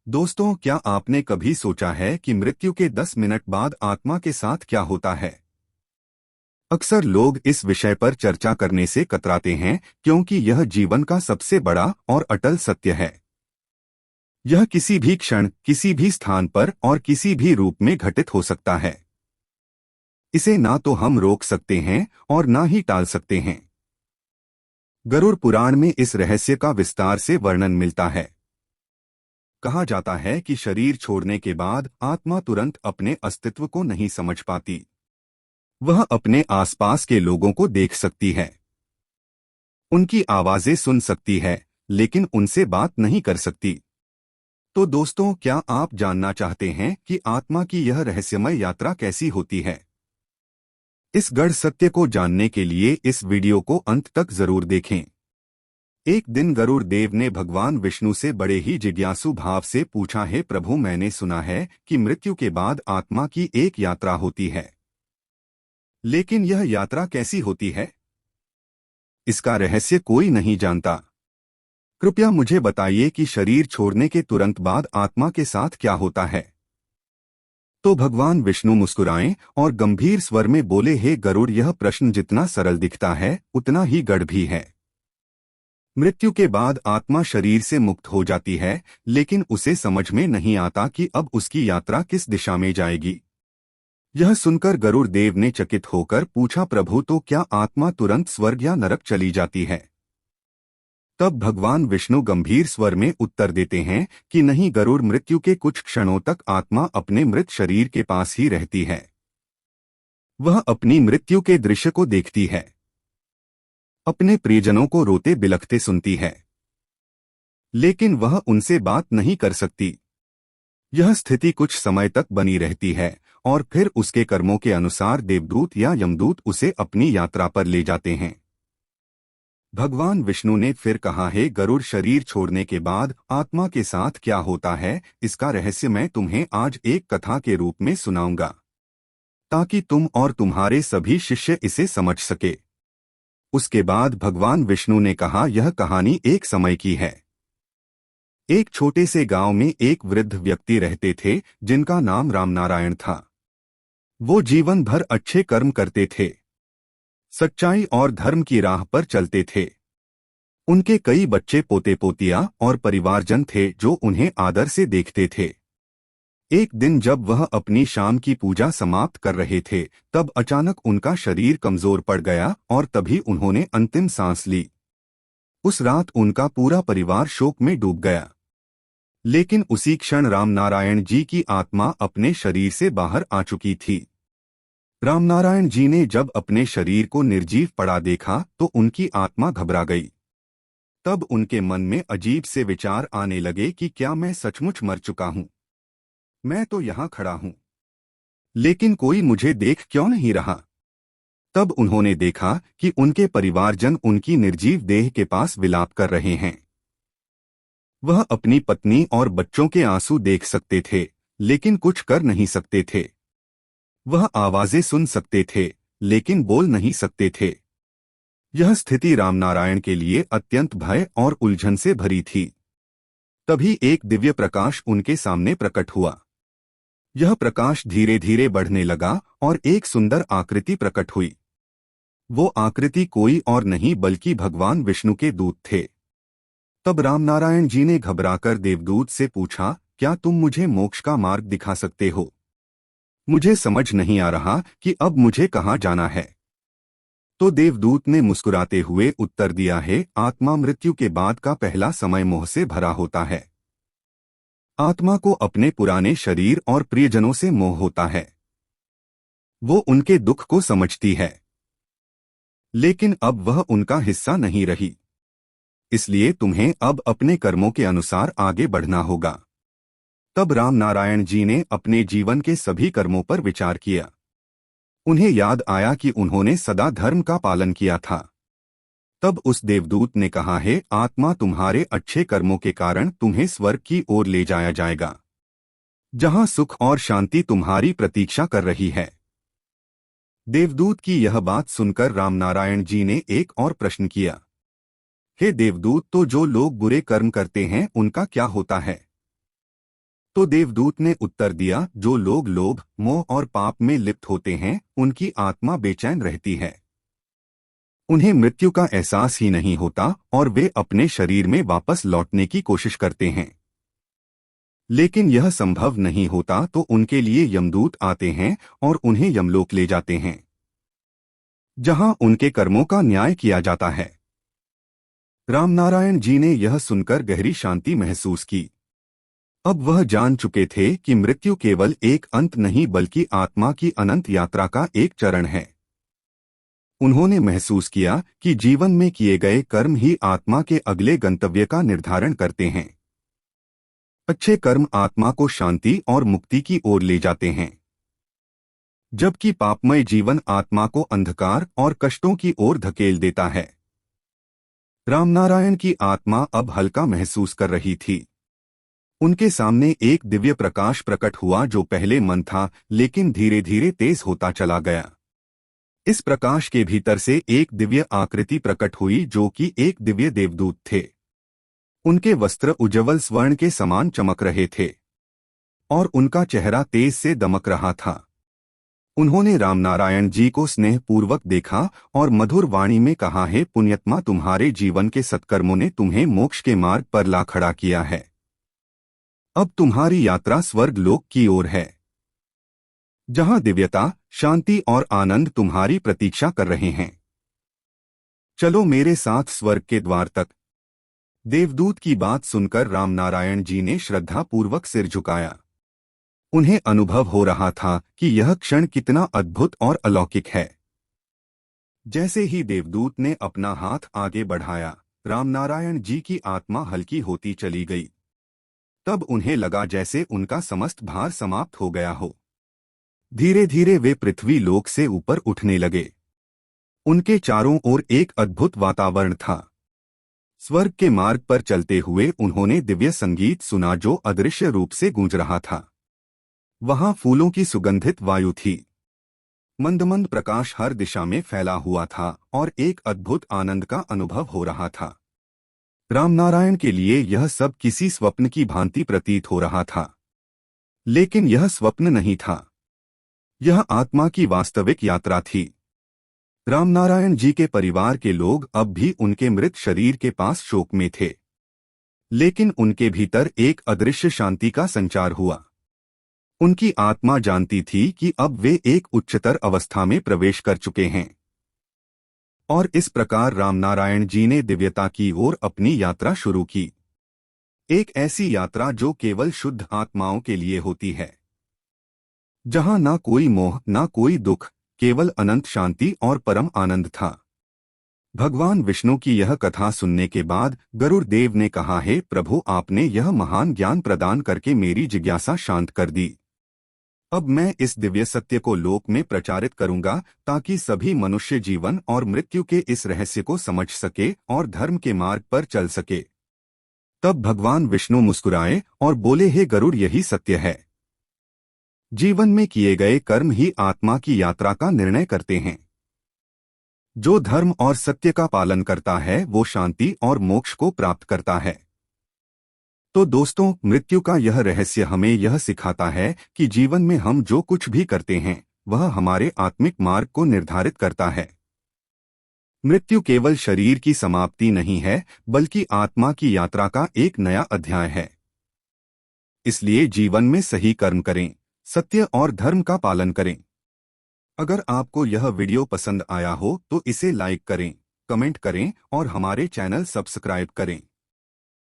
दोस्तों, क्या आपने कभी सोचा है कि मृत्यु के 10 मिनट बाद आत्मा के साथ क्या होता है? अक्सर लोग इस विषय पर चर्चा करने से कतराते हैं क्योंकि यह जीवन का सबसे बड़ा और अटल सत्य है। यह किसी भी क्षण, किसी भी स्थान पर और किसी भी रूप में घटित हो सकता है। इसे ना तो हम रोक सकते हैं और ना ही टाल सकते हैं। गरुड़ पुराण में इस रहस्य का विस्तार से वर्णन मिलता है। कहा जाता है कि शरीर छोड़ने के बाद आत्मा तुरंत अपने अस्तित्व को नहीं समझ पाती। वह अपने आसपास के लोगों को देख सकती है, उनकी आवाजें सुन सकती है, लेकिन उनसे बात नहीं कर सकती। तो दोस्तों, क्या आप जानना चाहते हैं कि आत्मा की यह रहस्यमय यात्रा कैसी होती है? इस गढ़ सत्य को जानने के लिए इस वीडियो को अंत तक जरूर देखें। एक दिन गरुड़ देव ने भगवान विष्णु से बड़े ही जिज्ञासु भाव से पूछा, हे प्रभु, मैंने सुना है कि मृत्यु के बाद आत्मा की एक यात्रा होती है, लेकिन यह यात्रा कैसी होती है? इसका रहस्य कोई नहीं जानता। कृपया मुझे बताइए कि शरीर छोड़ने के तुरंत बाद आत्मा के साथ क्या होता है। तो भगवान विष्णु मुस्कुराए और गंभीर स्वर में बोले, हे गरुड़, यह प्रश्न जितना सरल दिखता है उतना ही गढ़ भी है। मृत्यु के बाद आत्मा शरीर से मुक्त हो जाती है, लेकिन उसे समझ में नहीं आता कि अब उसकी यात्रा किस दिशा में जाएगी। यह सुनकर गरुड़ देव ने चकित होकर पूछा, प्रभु, तो क्या आत्मा तुरंत स्वर्ग या नरक चली जाती है? तब भगवान विष्णु गंभीर स्वर में उत्तर देते हैं कि नहीं गरुड़, मृत्यु के कुछ क्षणों तक आत्मा अपने मृत शरीर के पास ही रहती है। वह अपनी मृत्यु के दृश्य को देखती है, अपने प्रियजनों को रोते बिलखते सुनती है, लेकिन वह उनसे बात नहीं कर सकती। यह स्थिति कुछ समय तक बनी रहती है और फिर उसके कर्मों के अनुसार देवदूत या यमदूत उसे अपनी यात्रा पर ले जाते हैं। भगवान विष्णु ने फिर कहा, हे गरुड़, शरीर छोड़ने के बाद आत्मा के साथ क्या होता है, इसका रहस्य मैं तुम्हें आज एक कथा के रूप में सुनाऊंगा, ताकि तुम और तुम्हारे सभी शिष्य इसे समझ सके। उसके बाद भगवान विष्णु ने कहा, यह कहानी एक समय की है। एक छोटे से गांव में एक वृद्ध व्यक्ति रहते थे जिनका नाम रामनारायण था। वो जीवन भर अच्छे कर्म करते थे, सच्चाई और धर्म की राह पर चलते थे। उनके कई बच्चे, पोते पोतियां और परिवारजन थे जो उन्हें आदर से देखते थे। एक दिन जब वह अपनी शाम की पूजा समाप्त कर रहे थे, तब अचानक उनका शरीर कमजोर पड़ गया और तभी उन्होंने अंतिम सांस ली। उस रात उनका पूरा परिवार शोक में डूब गया। लेकिन उसी क्षण रामनारायण जी की आत्मा अपने शरीर से बाहर आ चुकी थी। रामनारायण जी ने जब अपने शरीर को निर्जीव पड़ा देखा तो उनकी आत्मा घबरा गई। तब उनके मन में अजीब से विचार आने लगे कि क्या मैं सचमुच मर चुका हूं? मैं तो यहाँ खड़ा हूं, लेकिन कोई मुझे देख क्यों नहीं रहा? तब उन्होंने देखा कि उनके परिवारजन उनकी निर्जीव देह के पास विलाप कर रहे हैं। वह अपनी पत्नी और बच्चों के आंसू देख सकते थे, लेकिन कुछ कर नहीं सकते थे। वह आवाजें सुन सकते थे, लेकिन बोल नहीं सकते थे। यह स्थिति रामनारायण के लिए अत्यंत भय और उलझन से भरी थी। तभी एक दिव्य प्रकाश उनके सामने प्रकट हुआ। यह प्रकाश धीरे धीरे बढ़ने लगा और एक सुंदर आकृति प्रकट हुई। वो आकृति कोई और नहीं बल्कि भगवान विष्णु के दूत थे। तब रामनारायण जी ने घबराकर देवदूत से पूछा, क्या तुम मुझे मोक्ष का मार्ग दिखा सकते हो? मुझे समझ नहीं आ रहा कि अब मुझे कहाँ जाना है। तो देवदूत ने मुस्कुराते हुए उत्तर दिया, है आत्मा, मृत्यु के बाद का पहला समय मोह से भरा होता है। आत्मा को अपने पुराने शरीर और प्रियजनों से मोह होता है। वो उनके दुख को समझती है, लेकिन अब वह उनका हिस्सा नहीं रही। इसलिए तुम्हें अब अपने कर्मों के अनुसार आगे बढ़ना होगा। तब रामनारायण जी ने अपने जीवन के सभी कर्मों पर विचार किया। उन्हें याद आया कि उन्होंने सदा धर्म का पालन किया था। तब उस देवदूत ने कहा, है आत्मा, तुम्हारे अच्छे कर्मों के कारण तुम्हें स्वर्ग की ओर ले जाया जाएगा, जहां सुख और शांति तुम्हारी प्रतीक्षा कर रही है। देवदूत की यह बात सुनकर रामनारायण जी ने एक और प्रश्न किया, हे देवदूत, तो जो लोग बुरे कर्म करते हैं उनका क्या होता है? तो देवदूत ने उत्तर दिया, जो लोग लोभ, मोह और पाप में लिप्त होते हैं, उनकी आत्मा बेचैन रहती है। उन्हें मृत्यु का एहसास ही नहीं होता और वे अपने शरीर में वापस लौटने की कोशिश करते हैं। लेकिन यह संभव नहीं होता तो उनके लिए यमदूत आते हैं और उन्हें यमलोक ले जाते हैं, जहां उनके कर्मों का न्याय किया जाता है। रामनारायण जी ने यह सुनकर गहरी शांति महसूस की। अब वह जान चुके थे कि मृत्यु केवल एक अंत नहीं बल्कि आत्मा की अनंत यात्रा का एक चरण है। उन्होंने महसूस किया कि जीवन में किए गए कर्म ही आत्मा के अगले गंतव्य का निर्धारण करते हैं। अच्छे कर्म आत्मा को शांति और मुक्ति की ओर ले जाते हैं, जबकि पापमय जीवन आत्मा को अंधकार और कष्टों की ओर धकेल देता है। रामनारायण की आत्मा अब हल्का महसूस कर रही थी। उनके सामने एक दिव्य प्रकाश प्रकट हुआ जो पहले मंद था लेकिन धीरे धीरे तेज होता चला गया। इस प्रकाश के भीतर से एक दिव्य आकृति प्रकट हुई जो कि एक दिव्य देवदूत थे। उनके वस्त्र उज्ज्वल स्वर्ण के समान चमक रहे थे और उनका चेहरा तेज से दमक रहा था। उन्होंने रामनारायण जी को स्नेहपूर्वक देखा और मधुर वाणी में कहा, हे पुण्यात्मा, तुम्हारे जीवन के सत्कर्मों ने तुम्हें मोक्ष के मार्ग पर ला खड़ा किया है। अब तुम्हारी यात्रा स्वर्ग लोक की ओर है, जहां दिव्यता, शांति और आनंद तुम्हारी प्रतीक्षा कर रहे हैं। चलो मेरे साथ स्वर्ग के द्वार तक। देवदूत की बात सुनकर रामनारायण जी ने श्रद्धापूर्वक सिर झुकाया। उन्हें अनुभव हो रहा था कि यह क्षण कितना अद्भुत और अलौकिक है। जैसे ही देवदूत ने अपना हाथ आगे बढ़ाया, रामनारायण जी की आत्मा हल्की होती चली गई। तब उन्हें लगा जैसे उनका समस्त भार समाप्त हो गया हो। धीरे धीरे वे पृथ्वी लोक से ऊपर उठने लगे। उनके चारों ओर एक अद्भुत वातावरण था। स्वर्ग के मार्ग पर चलते हुए उन्होंने दिव्य संगीत सुना जो अदृश्य रूप से गूंज रहा था। वहां फूलों की सुगंधित वायु थी। मंदमंद प्रकाश हर दिशा में फैला हुआ था और एक अद्भुत आनंद का अनुभव हो रहा था। रामनारायण के लिए यह सब किसी स्वप्न की भांति प्रतीत हो रहा था, लेकिन यह स्वप्न नहीं था। यह आत्मा की वास्तविक यात्रा थी। रामनारायण जी के परिवार के लोग अब भी उनके मृत शरीर के पास शोक में थे, लेकिन उनके भीतर एक अदृश्य शांति का संचार हुआ। उनकी आत्मा जानती थी कि अब वे एक उच्चतर अवस्था में प्रवेश कर चुके हैं। और इस प्रकार रामनारायण जी ने दिव्यता की ओर अपनी यात्रा शुरू की। एक ऐसी यात्रा जो केवल शुद्ध आत्माओं के लिए होती है, जहां ना कोई मोह, ना कोई दुख, केवल अनंत शांति और परम आनंद था। भगवान विष्णु की यह कथा सुनने के बाद गरुड़ देव ने कहा, हे प्रभु, आपने यह महान ज्ञान प्रदान करके मेरी जिज्ञासा शांत कर दी। अब मैं इस दिव्य सत्य को लोक में प्रचारित करूंगा ताकि सभी मनुष्य जीवन और मृत्यु के इस रहस्य को समझ सके और धर्म के मार्ग पर चल सके। तब भगवान विष्णु मुस्कुराए और बोले, हे गरुड़, यही सत्य है। जीवन में किए गए कर्म ही आत्मा की यात्रा का निर्णय करते हैं। जो धर्म और सत्य का पालन करता है वो शांति और मोक्ष को प्राप्त करता है। तो दोस्तों, मृत्यु का यह रहस्य हमें यह सिखाता है कि जीवन में हम जो कुछ भी करते हैं वह हमारे आत्मिक मार्ग को निर्धारित करता है। मृत्यु केवल शरीर की समाप्ति नहीं है बल्कि आत्मा की यात्रा का एक नया अध्याय है। इसलिए जीवन में सही कर्म करें, सत्य और धर्म का पालन करें। अगर आपको यह वीडियो पसंद आया हो तो इसे लाइक करें, कमेंट करें और हमारे चैनल सब्सक्राइब करें।